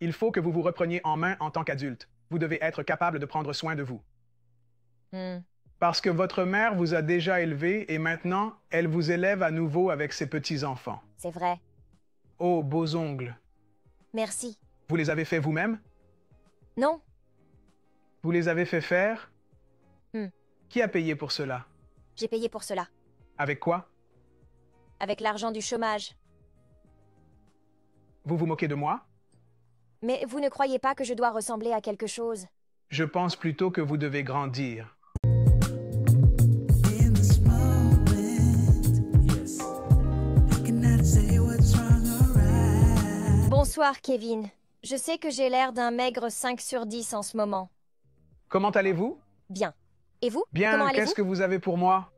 Il faut que vous vous repreniez en main en tant qu'adulte. Vous devez être capable de prendre soin de vous. Hmm. Parce que votre mère vous a déjà élevé et maintenant, elle vous élève à nouveau avec ses petits-enfants. C'est vrai. Oh, beaux ongles. Merci. Vous les avez faits vous-même? Non. Vous les avez fait faire? Hmm. Qui a payé pour cela? J'ai payé pour cela. Avec quoi? Avec l'argent du chômage. Vous vous moquez de moi? Mais vous ne croyez pas que je dois ressembler à quelque chose? Je pense plutôt que vous devez grandir. In this moment, yes, I cannot say what's wrong or right. Bonsoir, Kevin. Je sais que j'ai l'air d'un maigre 5 sur 10 en ce moment. Comment allez-vous? Bien. Et vous? Bien, Comment allez-vous? qu'est-ce que vous avez pour moi?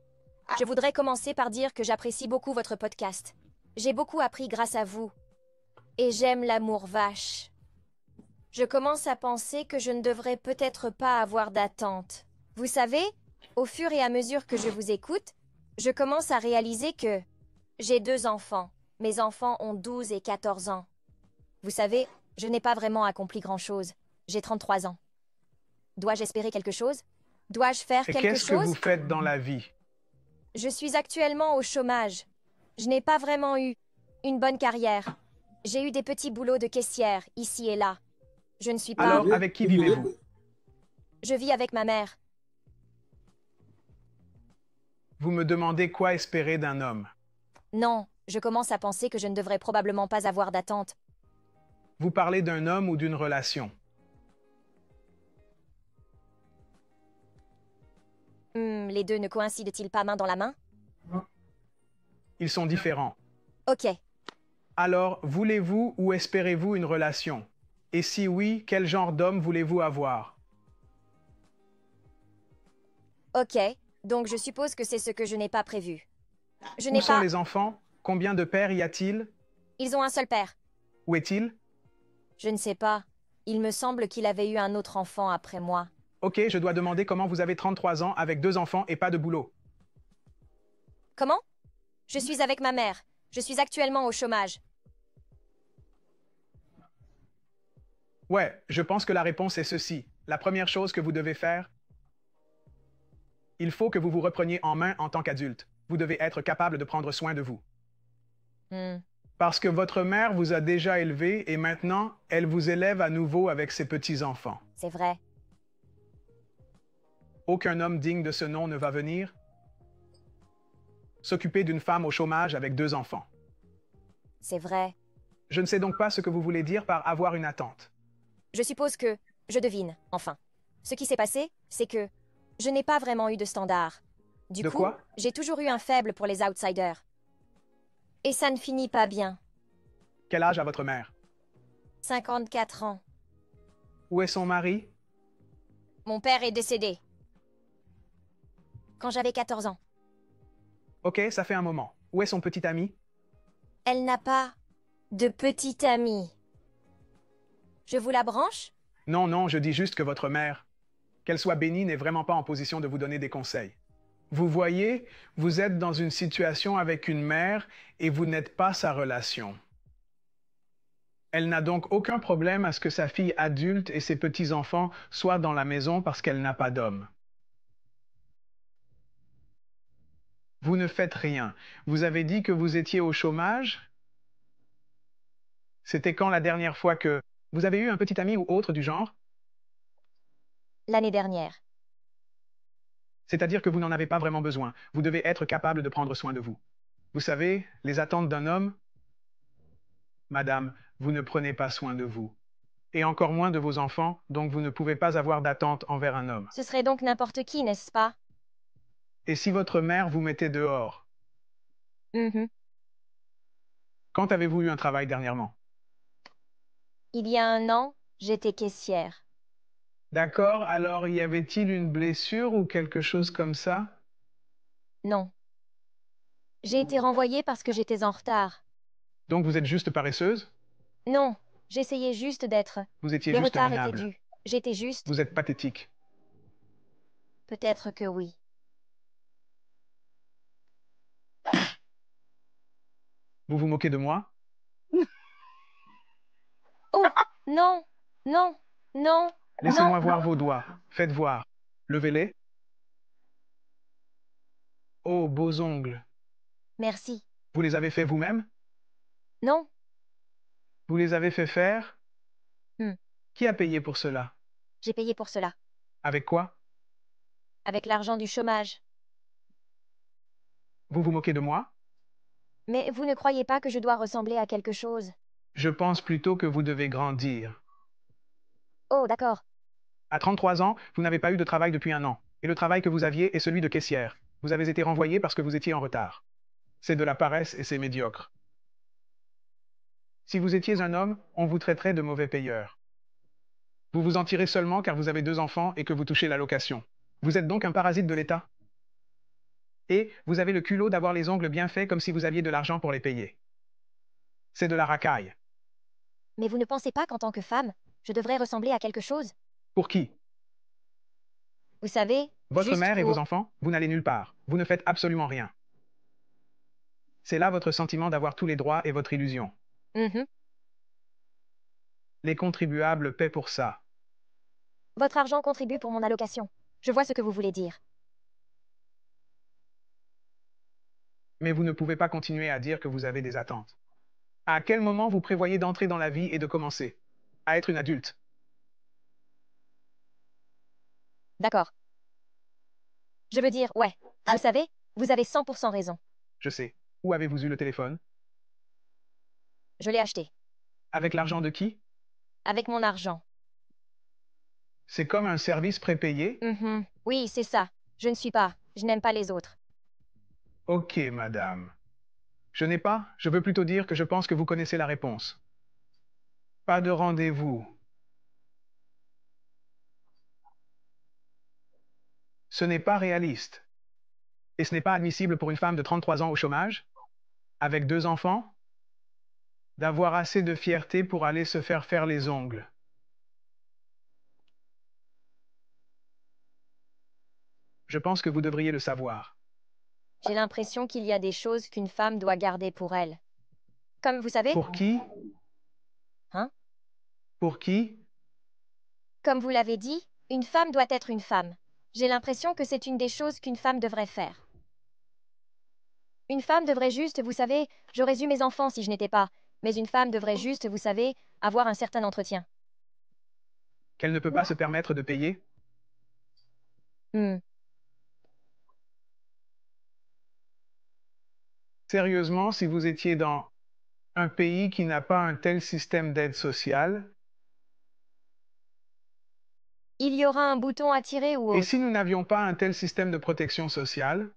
Je voudrais commencer par dire que j'apprécie beaucoup votre podcast. J'ai beaucoup appris grâce à vous. Et j'aime l'amour vache. Je commence à penser que je ne devrais peut-être pas avoir d'attente. Vous savez, au fur et à mesure que je vous écoute, je commence à réaliser que j'ai 2 enfants. Mes enfants ont 12 et 14 ans. Vous savez, je n'ai pas vraiment accompli grand-chose. J'ai 33 ans. Dois-je espérer quelque chose? Dois-je faire Et quelque qu'est-ce que chose? vous faites dans la vie? Je suis actuellement au chômage. Je n'ai pas vraiment eu une bonne carrière. J'ai eu des petits boulots de caissière, ici et là. Je ne suis pas... Alors, avec qui vivez-vous? Je vis avec ma mère. Vous me demandez quoi espérer d'un homme. Non, je commence à penser que je ne devrais probablement pas avoir d'attente. Vous parlez d'un homme ou d'une relation. Les deux ne coïncident-ils pas main dans la main? Ils sont différents. Ok. Alors, voulez-vous ou espérez-vous une relation? Et si oui, quel genre d'homme voulez-vous avoir? Ok, donc je suppose que c'est ce que je n'ai pas prévu. Je Où n'ai sont pas... les enfants? Combien de pères y a-t-il? Ils ont un seul père. Où est-il? Je ne sais pas. Il me semble qu'il avait eu un autre enfant après moi. Ok, je dois demander comment vous avez 33 ans avec 2 enfants et pas de boulot. Comment? Je suis avec ma mère. Je suis actuellement au chômage. Ouais, je pense que la réponse est ceci. La première chose que vous devez faire, il faut que vous vous repreniez en main en tant qu'adulte. Vous devez être capable de prendre soin de vous. Hmm. Parce que votre mère vous a déjà élevé et maintenant, elle vous élève à nouveau avec ses petits-enfants. C'est vrai. Aucun homme digne de ce nom ne va venir s'occuper d'une femme au chômage avec 2 enfants. C'est vrai. Je ne sais donc pas ce que vous voulez dire par avoir une attente. Je suppose que... Je devine, enfin. Ce qui s'est passé, c'est que... Je n'ai pas vraiment eu de standard. Du De coup, quoi? j'ai toujours eu un faible pour les outsiders. Et ça ne finit pas bien. Quel âge a votre mère? 54 ans. Où est son mari? Mon père est décédé. Quand j'avais 14 ans. Ok, ça fait un moment. Où est son petit ami? Elle n'a pas de petite amie. Je vous la branche? Non, non, je dis juste que votre mère, qu'elle soit bénie, n'est vraiment pas en position de vous donner des conseils. Vous voyez, vous êtes dans une situation avec une mère et vous n'êtes pas sa relation. Elle n'a donc aucun problème à ce que sa fille adulte et ses petits-enfants soient dans la maison parce qu'elle n'a pas d'homme. Vous ne faites rien. Vous avez dit que vous étiez au chômage? C'était quand la dernière fois que vous avez eu un petit ami ou autre du genre? L'année dernière. C'est-à-dire que vous n'en avez pas vraiment besoin. Vous devez être capable de prendre soin de vous. Vous savez, les attentes d'un homme? Madame, vous ne prenez pas soin de vous. Et encore moins de vos enfants, donc vous ne pouvez pas avoir d'attente envers un homme. Ce serait donc n'importe qui, n'est-ce pas? Et si votre mère vous mettait dehors? Mhm. Quand avez-vous eu un travail dernièrement? Il y a un an, j'étais caissière. D'accord, alors y avait-il une blessure ou quelque chose comme ça? Non. J'ai été renvoyée parce que j'étais en retard. Donc vous êtes juste paresseuse? Non, j'essayais juste d'être. Vous étiez Le juste retard était minable. dû. J'étais juste. Vous êtes pathétique. Peut-être que oui. Vous vous moquez de moi? Oh, Non, non, non, Laissez-moi non. voir vos doigts. Faites voir. Levez-les. Oh, beaux ongles. Merci. Vous les avez faits vous-même? Non. Vous les avez fait faire? Hmm. Qui a payé pour cela? J'ai payé pour cela. Avec quoi? Avec l'argent du chômage. Vous vous moquez de moi? Mais vous ne croyez pas que je dois ressembler à quelque chose? Je pense plutôt que vous devez grandir. Oh, d'accord. À 33 ans, vous n'avez pas eu de travail depuis un an. Et le travail que vous aviez est celui de caissière. Vous avez été renvoyé parce que vous étiez en retard. C'est de la paresse et c'est médiocre. Si vous étiez un homme, on vous traiterait de mauvais payeur. Vous vous en tirez seulement car vous avez 2 enfants et que vous touchez l'allocation. Vous êtes donc un parasite de l'État. Et vous avez le culot d'avoir les ongles bien faits comme si vous aviez de l'argent pour les payer. C'est de la racaille. Mais vous ne pensez pas qu'en tant que femme, je devrais ressembler à quelque chose? Pour qui? Vous savez, Votre juste mère et vos pour... enfants? Vous n'allez nulle part. Vous ne faites absolument rien. C'est là votre sentiment d'avoir tous les droits et votre illusion. Mhm. Les contribuables paient pour ça. Votre argent contribue pour mon allocation. Je vois ce que vous voulez dire. Mais vous ne pouvez pas continuer à dire que vous avez des attentes. À quel moment vous prévoyez d'entrer dans la vie et de commencer à être une adulte? D'accord. Je veux dire, ouais. Vous savez, vous avez 100% raison. Je sais. Où avez-vous eu le téléphone? Je l'ai acheté. Avec l'argent de qui? Avec mon argent. C'est comme un service prépayé? Mhm. Oui, c'est ça. Je ne suis pas. Je n'aime pas les autres. Ok, madame. Je n'ai pas, je veux plutôt dire que je pense que vous connaissez la réponse. Pas de rendez-vous. Ce n'est pas réaliste. Et ce n'est pas admissible pour une femme de 33 ans au chômage, avec 2 enfants, d'avoir assez de fierté pour aller se faire faire les ongles. Je pense que vous devriez le savoir. J'ai l'impression qu'il y a des choses qu'une femme doit garder pour elle. Comme vous savez, Pour qui? hein? Pour qui? Comme vous l'avez dit, une femme doit être une femme. J'ai l'impression que c'est une des choses qu'une femme devrait faire. Une femme devrait juste, vous savez, j'aurais eu mes enfants si je n'étais pas, mais une femme devrait juste, vous savez, avoir un certain entretien. Qu'elle ne peut pas se permettre de payer? Hmm. Sérieusement, si vous étiez dans un pays qui n'a pas un tel système d'aide sociale, Il y aura un bouton à tirer ou et autre. si nous n'avions pas un tel système de protection sociale,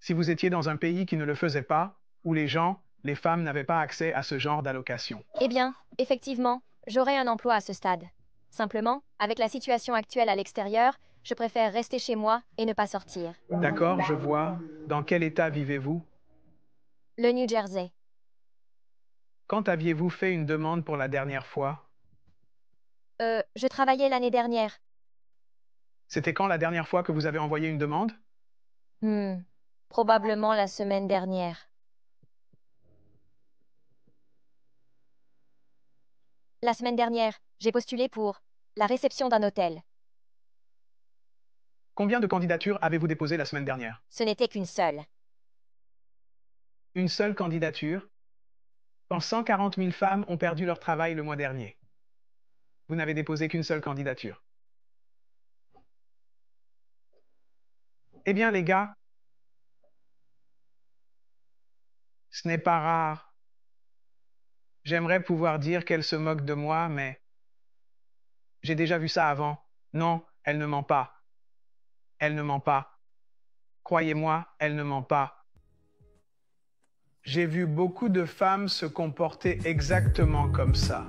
si vous étiez dans un pays qui ne le faisait pas, où les gens, les femmes n'avaient pas accès à ce genre d'allocation. Eh bien, effectivement, j'aurai un emploi à ce stade. Simplement, avec la situation actuelle à l'extérieur, je préfère rester chez moi et ne pas sortir. D'accord, je vois. Dans quel état vivez-vous? Le New Jersey. Quand aviez-vous fait une demande pour la dernière fois? Je travaillais l'année dernière. C'était quand la dernière fois que vous avez envoyé une demande? Probablement la semaine dernière. La semaine dernière, j'ai postulé pour la réception d'un hôtel. Combien de candidatures avez-vous déposées la semaine dernière? Ce n'était qu'une seule. Une seule candidature? Quand 140 000 femmes ont perdu leur travail le mois dernier. Vous n'avez déposé qu'une seule candidature. Eh bien, les gars, ce n'est pas rare. J'aimerais pouvoir dire qu'elle se moque de moi, mais j'ai déjà vu ça avant. Non, elle ne ment pas. Elle ne ment pas. Croyez-moi, elle ne ment pas. J'ai vu beaucoup de femmes se comporter exactement comme ça.